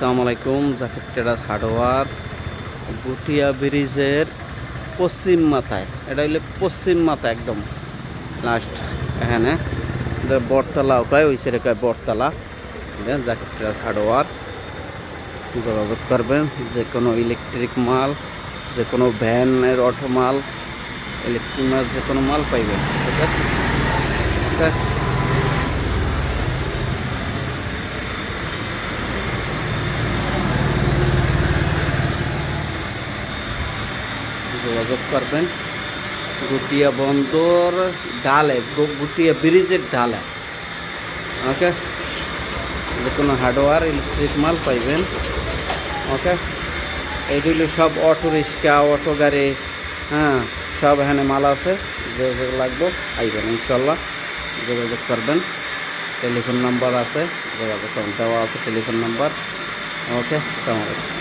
আসসালামু আলাইকুম। Zakir traders hardware, গুটিয়া ব্রিজের পশ্চিম মাথায়, এটা হইলে পশ্চিম মাথা একদম লাস্ট এখানে বটতলা কয় ওই সেরে কয় বটতলা। জাকির ট্রেডার্স হার্ডওয়্যার, যোগাযোগ করবেন। যে কোনো ইলেকট্রিক মাল, যে কোনো ভ্যানের অটো মাল, ইলেকট্রিক মাল যে কোনো মাল পাইবেন। ঠিক আছে, যোগাযোগ করবেন। গুটিয়া বন্দর ডালে, গুটিয়া ব্রিজের ডালে। ওকে, যে কোনো হার্ডওয়্যার ইলেকট্রিক মাল পাইবেন। ওকে, এইগুলি সব অটো রিক্সা, অটো গাড়ি, হ্যাঁ সব এখানে মাল আছে। যে লাগবে আইবেন ইনশাল্লাহ, যোগাযোগ করবেন। টেলিফোন নাম্বার আছে, যোগাযোগ দেওয়া আছে টেলিফোন নাম্বার। ওকে, আসসালামু আলাইকুম।